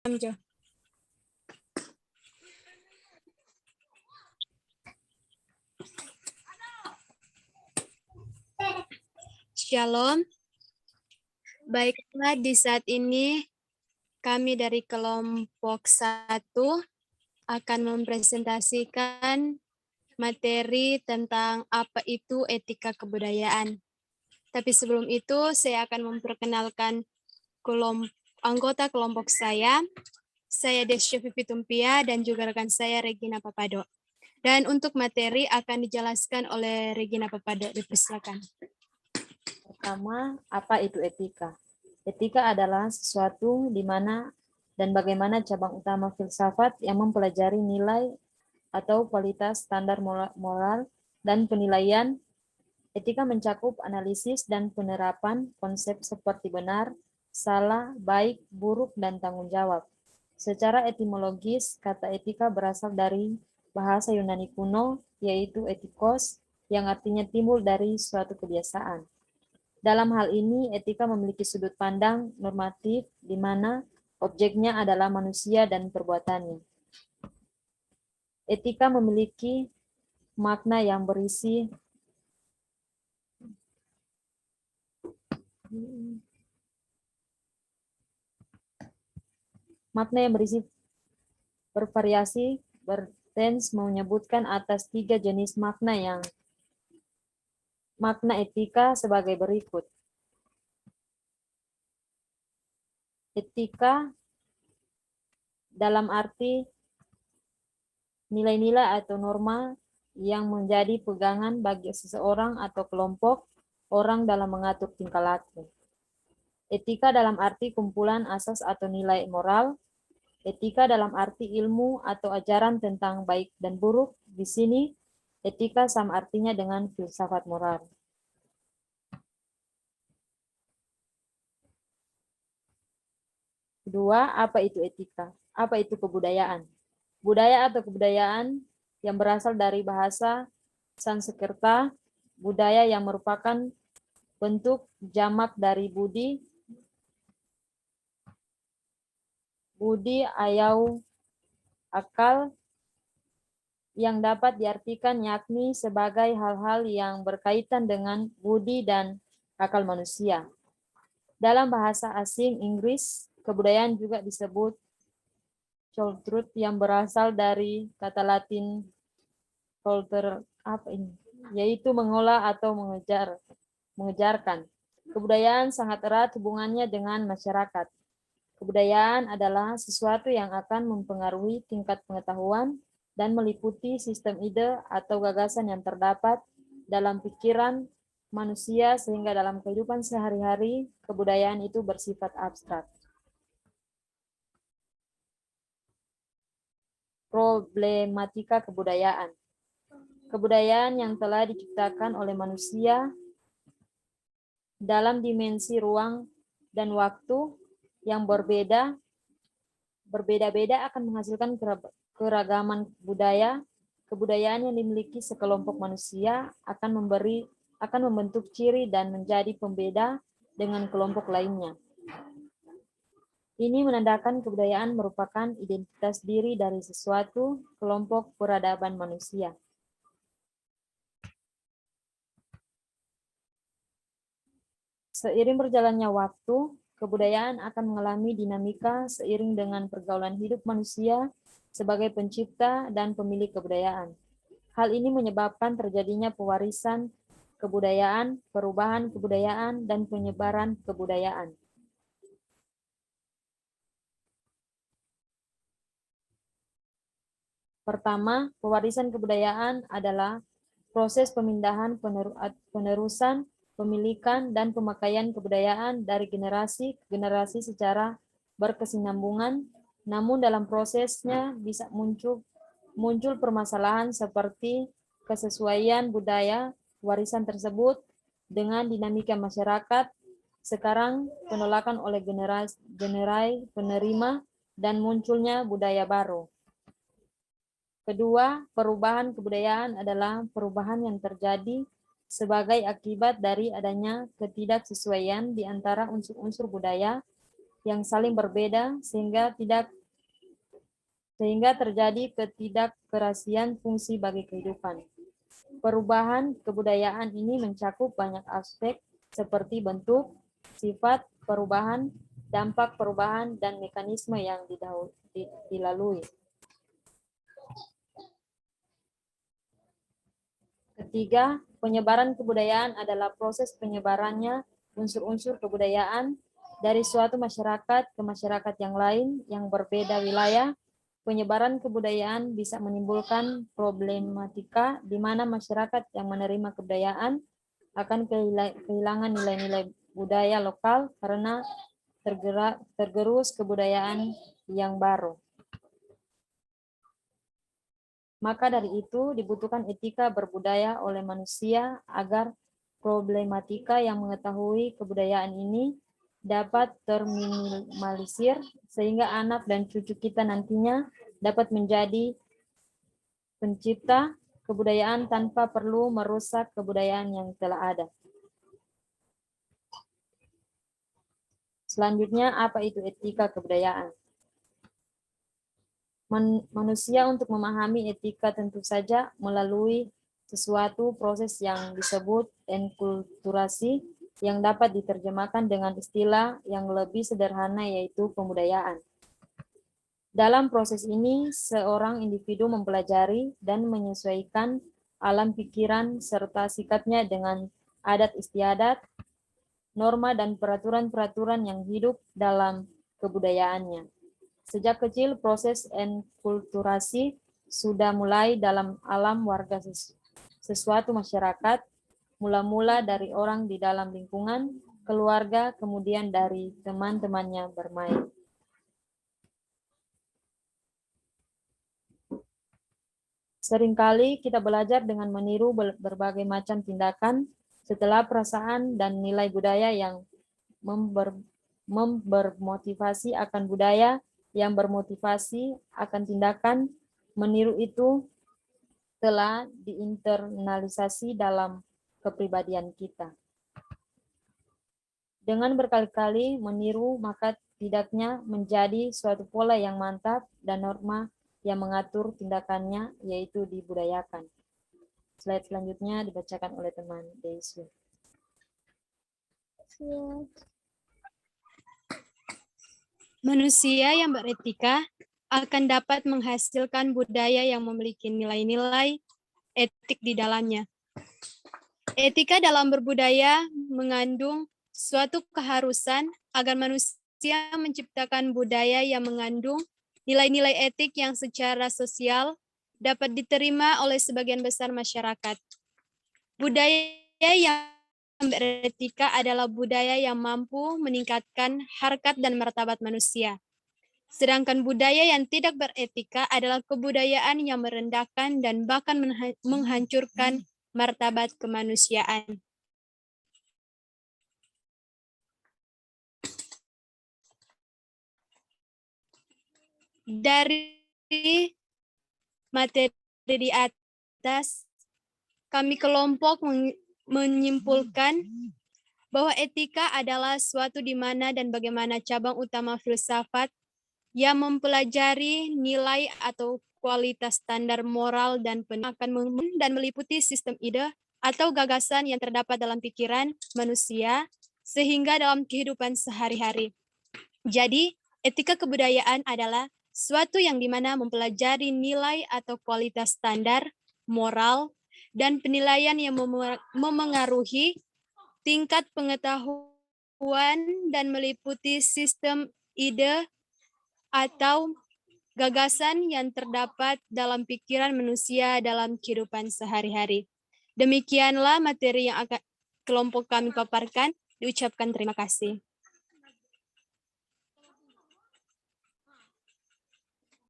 Jo. Shalom. Baiklah, di saat ini kami dari kelompok 1 akan mempresentasikan materi tentang apa itu etika kebudayaan. Tapi sebelum itu, saya akan memperkenalkan anggota kelompok saya. Saya Desya Vivi Tumpia dan juga rekan saya Regina Papado. Dan untuk materi akan dijelaskan oleh Regina Papado. Dipersilakan. Pertama, apa itu etika? Etika adalah sesuatu di mana dan bagaimana cabang utama filsafat yang mempelajari nilai atau kualitas standar moral dan penilaian. Etika mencakup analisis dan penerapan konsep seperti benar, salah, baik, buruk, dan tanggung jawab. Secara etimologis, kata etika berasal dari bahasa Yunani kuno, yaitu etikos, yang artinya timbul dari suatu kebiasaan. Dalam hal ini, etika memiliki sudut pandang normatif di mana objeknya adalah manusia dan perbuatannya. Etika memiliki makna yang berisi bervariasi, Bertens menyebutkan atas 3 jenis makna etika sebagai berikut. Etika dalam arti nilai-nilai atau norma yang menjadi pegangan bagi seseorang atau kelompok orang dalam mengatur tingkah laku. Etika dalam arti kumpulan asas atau nilai moral. Etika dalam arti ilmu atau ajaran tentang baik dan buruk. Di sini, etika sama artinya dengan filsafat moral. Kedua, apa itu etika? Apa itu kebudayaan? Budaya atau kebudayaan yang berasal dari bahasa Sanskerta, budaya yang merupakan bentuk jamak dari budi, ayau, akal, yang dapat diartikan yakni sebagai hal-hal yang berkaitan dengan budi dan akal manusia. Dalam bahasa asing Inggris, kebudayaan juga disebut culture yang berasal dari kata Latin culture, yaitu mengolah atau mengejarkan. Kebudayaan sangat erat hubungannya dengan masyarakat. Kebudayaan adalah sesuatu yang akan mempengaruhi tingkat pengetahuan dan meliputi sistem ide atau gagasan yang terdapat dalam pikiran manusia sehingga dalam kehidupan sehari-hari kebudayaan itu bersifat abstrak. Problematika kebudayaan. Kebudayaan yang telah diciptakan oleh manusia dalam dimensi ruang dan waktu yang berbeda-beda akan menghasilkan keragaman budaya. Kebudayaan yang dimiliki sekelompok manusia akan membentuk ciri dan menjadi pembeda dengan kelompok lainnya. Ini menandakan kebudayaan merupakan identitas diri dari sesuatu kelompok peradaban manusia. Seiring berjalannya waktu, kebudayaan akan mengalami dinamika seiring dengan pergaulan hidup manusia sebagai pencipta dan pemilik kebudayaan. Hal ini menyebabkan terjadinya pewarisan kebudayaan, perubahan kebudayaan, dan penyebaran kebudayaan. Pertama, pewarisan kebudayaan adalah proses pemindahan, penerusan, pemilikan, dan pemakaian kebudayaan dari generasi ke generasi secara berkesinambungan, namun dalam prosesnya bisa muncul permasalahan seperti kesesuaian budaya warisan tersebut dengan dinamika masyarakat sekarang, penolakan oleh generasi penerima, dan munculnya budaya baru. Kedua, perubahan kebudayaan adalah perubahan yang terjadi sebagai akibat dari adanya ketidaksesuaian di antara unsur-unsur budaya yang saling berbeda sehingga terjadi ketidakkerasian fungsi bagi kehidupan. Perubahan kebudayaan ini mencakup banyak aspek seperti bentuk, sifat perubahan, dampak perubahan, dan mekanisme yang dilalui. Ketiga, penyebaran kebudayaan adalah proses penyebarannya unsur-unsur kebudayaan dari suatu masyarakat ke masyarakat yang lain yang berbeda wilayah. Penyebaran kebudayaan bisa menimbulkan problematika di mana masyarakat yang menerima kebudayaan akan kehilangan nilai-nilai budaya lokal karena tergerus kebudayaan yang baru. Maka dari itu dibutuhkan etika berbudaya oleh manusia agar problematika yang mengetahui kebudayaan ini dapat terminimalisir sehingga anak dan cucu kita nantinya dapat menjadi pencipta kebudayaan tanpa perlu merusak kebudayaan yang telah ada. Selanjutnya, apa itu etika kebudayaan? Manusia untuk memahami etika tentu saja melalui sesuatu proses yang disebut enkulturasi yang dapat diterjemahkan dengan istilah yang lebih sederhana yaitu pembudayaan. Dalam proses ini, seorang individu mempelajari dan menyesuaikan alam pikiran serta sikapnya dengan adat istiadat, norma dan peraturan-peraturan yang hidup dalam kebudayaannya. Sejak kecil, proses enkulturasi sudah mulai dalam alam warga sesuatu masyarakat, mula-mula dari orang di dalam lingkungan, keluarga, kemudian dari teman-temannya bermain. Seringkali kita belajar dengan meniru berbagai macam tindakan setelah perasaan dan nilai budaya yang bermotivasi akan budaya yang bermotivasi akan tindakan meniru itu telah diinternalisasi dalam kepribadian kita. Dengan berkali-kali meniru, maka tidaknya menjadi suatu pola yang mantap dan norma yang mengatur tindakannya, yaitu dibudayakan. Slide selanjutnya dibacakan oleh teman Deisu. Manusia yang beretika akan dapat menghasilkan budaya yang memiliki nilai-nilai etik di dalamnya. Etika dalam berbudaya mengandung suatu keharusan agar manusia menciptakan budaya yang mengandung nilai-nilai etik yang secara sosial dapat diterima oleh sebagian besar masyarakat. Budaya yang beretika adalah budaya yang mampu meningkatkan harkat dan martabat manusia. Sedangkan budaya yang tidak beretika adalah kebudayaan yang merendahkan dan bahkan menghancurkan martabat kemanusiaan. Dari materi di atas, kami kelompok menyimpulkan bahwa etika adalah suatu di mana dan bagaimana cabang utama filsafat yang mempelajari nilai atau kualitas standar moral dan akan dan meliputi sistem ide atau gagasan yang terdapat dalam pikiran manusia sehingga dalam kehidupan sehari-hari. Jadi, etika kebudayaan adalah suatu yang dimana mempelajari nilai atau kualitas standar, moral, dan penilaian yang memengaruhi tingkat pengetahuan dan meliputi sistem ide atau gagasan yang terdapat dalam pikiran manusia dalam kehidupan sehari-hari. Demikianlah materi yang akan kelompok kami paparkan. Diucapkan terima kasih.